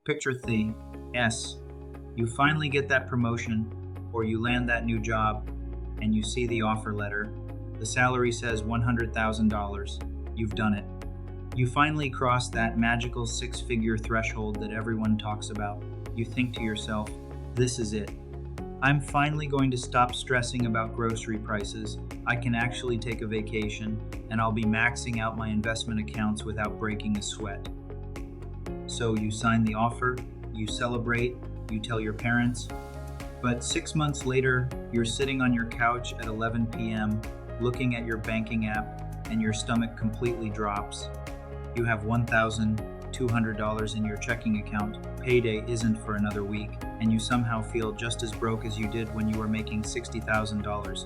Picture the S. You finally get that promotion, or you land that new job, and you see the offer letter. The salary says $100,000. You've done it. You finally cross that magical six-figure threshold that everyone talks about. You think to yourself, this is it. I'm finally going to stop stressing about grocery prices. I can actually take a vacation, and I'll be maxing out my investment accounts without breaking a sweat. So you sign the offer, you celebrate, you tell your parents, but 6 months later, you're sitting on your couch at 11 p.m., looking at your banking app, and your stomach completely drops. You have $1,200 in your checking account, payday isn't for another week, and you somehow feel just as broke as you did when you were making $60,000.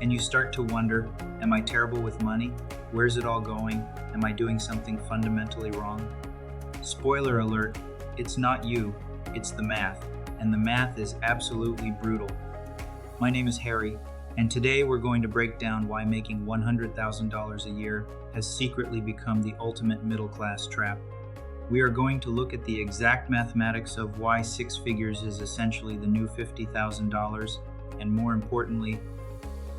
And you start to wonder, am I terrible with money? Where's it all going? Am I doing something fundamentally wrong? Spoiler alert, it's not you, it's the math, and the math is absolutely brutal. My name is Harry, and today we're going to break down why making $100,000 a year has secretly become the ultimate middle-class trap. We are going to look at the exact mathematics of why six figures is essentially the new $50,000, and more importantly,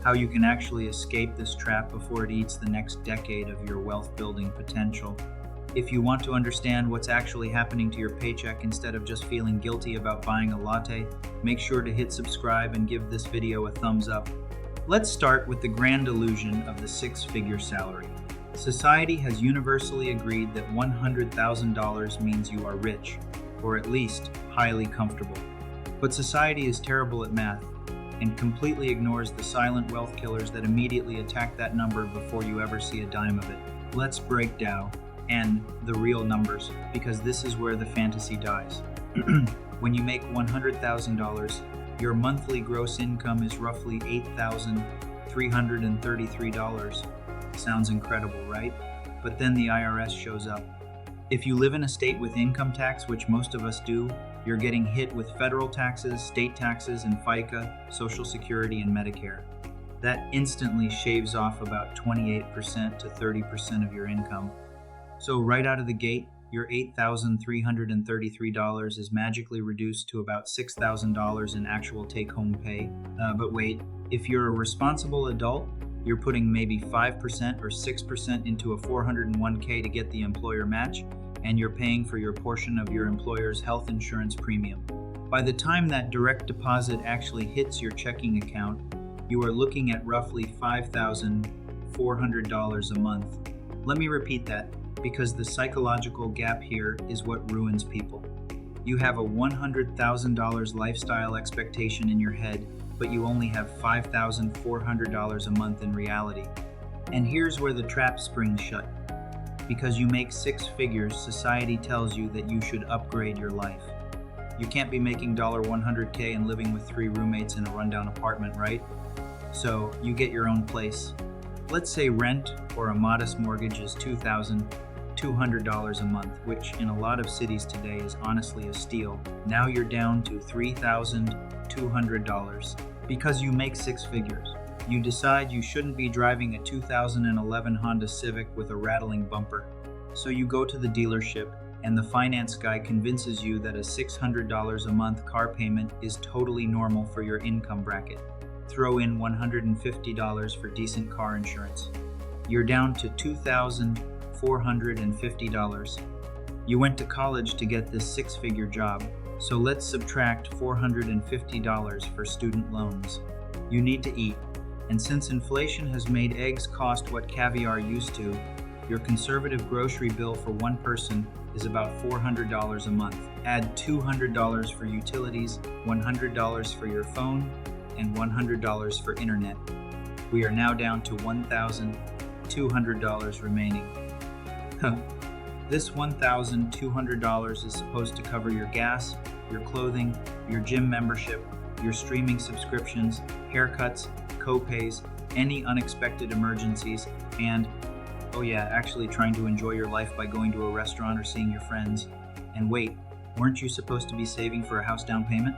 how you can actually escape this trap before it eats the next decade of your wealth-building potential. If you want to understand what's actually happening to your paycheck instead of just feeling guilty about buying a latte, make sure to hit subscribe and give this video a thumbs up. Let's start with the grand illusion of the six-figure salary. Society has universally agreed that $100,000 means you are rich, or at least highly comfortable. But society is terrible at math and completely ignores the silent wealth killers that immediately attack that number before you ever see a dime of it. Let's break down and the real numbers, because this is where the fantasy dies. When you make $100,000, your monthly gross income is roughly $8,333. Sounds incredible, right? But then the IRS shows up. If you live in a state with income tax, which most of us do, you're getting hit with federal taxes, state taxes, and FICA, Social Security, and Medicare. That instantly shaves off about 28% to 30% of your income. So right out of the gate, your $8,333 is magically reduced to about $6,000 in actual take-home pay. But wait, if you're a responsible adult, you're putting maybe 5% or 6% into a 401k to get the employer match, and you're paying for your portion of your employer's health insurance premium. By the time that direct deposit actually hits your checking account, you are looking at roughly $5,400 a month. Let me repeat that, because the psychological gap here is what ruins people. You have a $100,000 lifestyle expectation in your head, but you only have $5,400 a month in reality. And here's where the trap springs shut. Because you make six figures, society tells you that you should upgrade your life. You can't be making $100K and living with 3 roommates in a rundown apartment, right? So you get your own place. Let's say rent or a modest mortgage is $2,200 a month, which in a lot of cities today is honestly a steal. Now you're down to $3,200 because you make six figures. You decide you shouldn't be driving a 2011 Honda Civic with a rattling bumper. So you go to the dealership and the finance guy convinces you that a $600 a month car payment is totally normal for your income bracket. Throw in $150 for decent car insurance. You're down to $2,450. You went to college to get this six-figure job, so let's subtract $450 for student loans. You need to eat, and since inflation has made eggs cost what caviar used to, your conservative grocery bill for one person is about $400 a month. Add $200 for utilities, $100 for your phone, and $100 for internet. We are now down to $1,200 remaining. This $1,200 is supposed to cover your gas, your clothing, your gym membership, your streaming subscriptions, haircuts, co-pays, any unexpected emergencies, and, oh yeah, actually trying to enjoy your life by going to a restaurant or seeing your friends. And wait, weren't you supposed to be saving for a house down payment?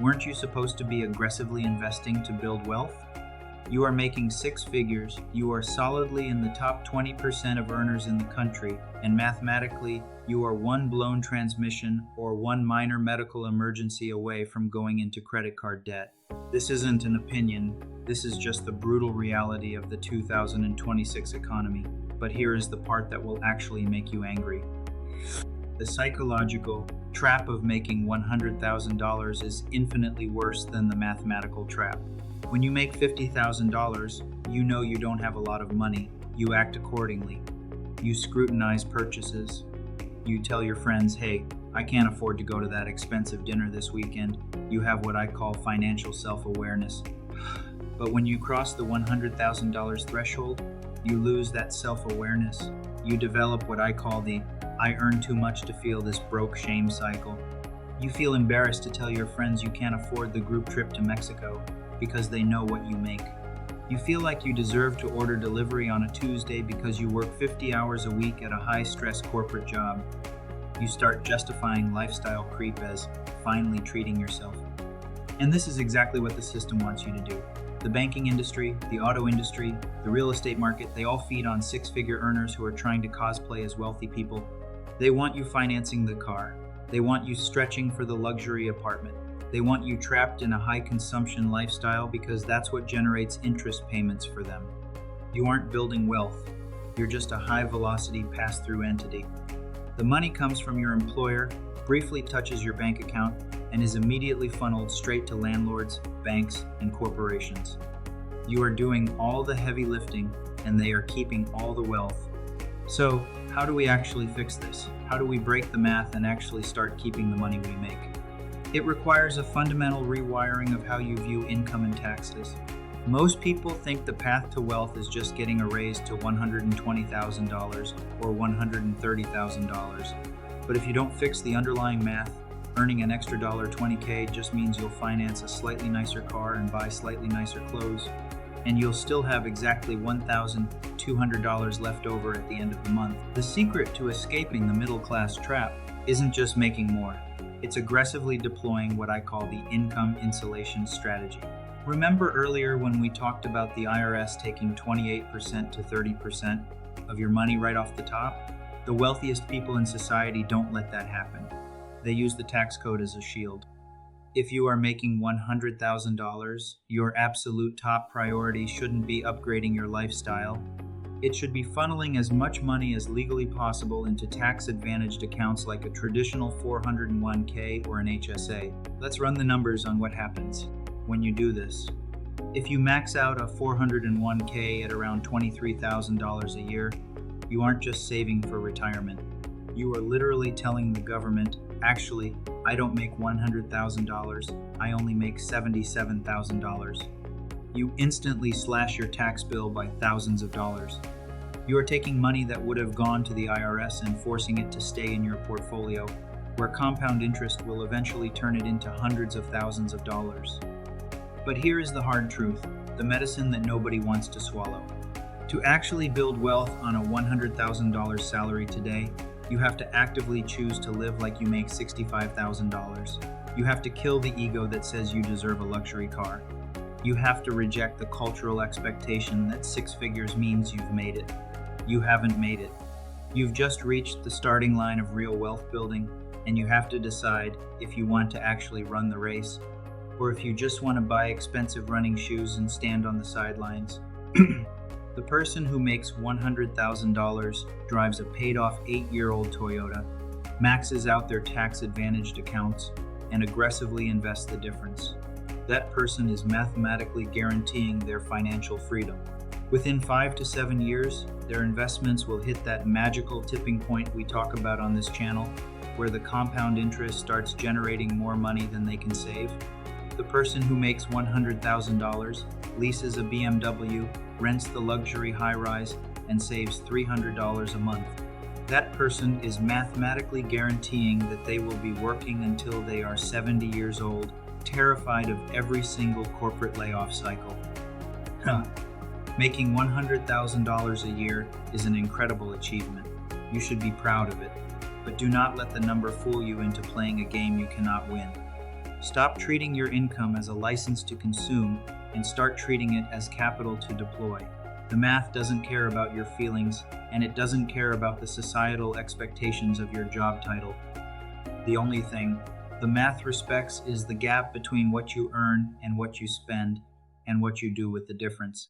Weren't you supposed to be aggressively investing to build wealth? You are making six figures, you are solidly in the top 20% of earners in the country, and mathematically, you are one blown transmission or one minor medical emergency away from going into credit card debt. This isn't an opinion, this is just the brutal reality of the 2026 economy. But here is the part that will actually make you angry. The psychological trap of making $100,000 is infinitely worse than the mathematical trap. When you make $50,000, you know you don't have a lot of money. You act accordingly. You scrutinize purchases. You tell your friends, hey, I can't afford to go to that expensive dinner this weekend. You have what I call financial self-awareness. But when you cross the $100,000 threshold, you lose that self-awareness. You develop what I call the I earn too much to feel this broke shame cycle. You feel embarrassed to tell your friends you can't afford the group trip to Mexico because they know what you make. You feel like you deserve to order delivery on a Tuesday because you work 50 hours a week at a high-stress corporate job. You start justifying lifestyle creep as finally treating yourself. And this is exactly what the system wants you to do. The banking industry, the auto industry, the real estate market, they all feed on six-figure earners who are trying to cosplay as wealthy people. They want you financing the car. They want you stretching for the luxury apartment. They want you trapped in a high-consumption lifestyle because that's what generates interest payments for them. You aren't building wealth. You're just a high-velocity pass-through entity. The money comes from your employer, briefly touches your bank account, and is immediately funneled straight to landlords, banks, and corporations. You are doing all the heavy lifting, and they are keeping all the wealth. So, how do we actually fix this? How do we break the math and actually start keeping the money we make? It requires a fundamental rewiring of how you view income and taxes. Most people think the path to wealth is just getting a raise to $120,000 or $130,000. But if you don't fix the underlying math, earning an extra $20K just means you'll finance a slightly nicer car and buy slightly nicer clothes, and you'll still have exactly $1,200 left over at the end of the month. The secret to escaping the middle-class trap isn't just making more. It's aggressively deploying what I call the income insulation strategy. Remember earlier when we talked about the IRS taking 28% to 30% of your money right off the top? The wealthiest people in society don't let that happen. They use the tax code as a shield. If you are making $100,000, your absolute top priority shouldn't be upgrading your lifestyle. It should be funneling as much money as legally possible into tax-advantaged accounts like a traditional 401k or an HSA. Let's run the numbers on what happens when you do this. If you max out a 401k at around $23,000 a year, you aren't just saving for retirement. You are literally telling the government, actually, I don't make $100,000, I only make $77,000. You instantly slash your tax bill by thousands of dollars. You are taking money that would have gone to the IRS and forcing it to stay in your portfolio, where compound interest will eventually turn it into hundreds of thousands of dollars. But here is the hard truth, the medicine that nobody wants to swallow. To actually build wealth on a $100,000 salary today, you have to actively choose to live like you make $65,000. You have to kill the ego that says you deserve a luxury car. You have to reject the cultural expectation that six figures means you've made it. You haven't made it. You've just reached the starting line of real wealth building, and you have to decide if you want to actually run the race, or if you just want to buy expensive running shoes and stand on the sidelines. The person who makes $100,000 drives a paid-off 8-year-old Toyota, maxes out their tax-advantaged accounts, and aggressively invests the difference. That person is mathematically guaranteeing their financial freedom. Within 5 to 7 years, their investments will hit that magical tipping point we talk about on this channel, where the compound interest starts generating more money than they can save. The person who makes $100,000 leases a BMW, rents the luxury high-rise, and saves $300 a month. That person is mathematically guaranteeing that they will be working until they are 70 years old, terrified of every single corporate layoff cycle. Making $100,000 a year is an incredible achievement. You should be proud of it, but do not let the number fool you into playing a game you cannot win. Stop treating your income as a license to consume and start treating it as capital to deploy. The math doesn't care about your feelings, and it doesn't care about the societal expectations of your job title. The only thing the math respects is the gap between what you earn and what you spend, and what you do with the difference.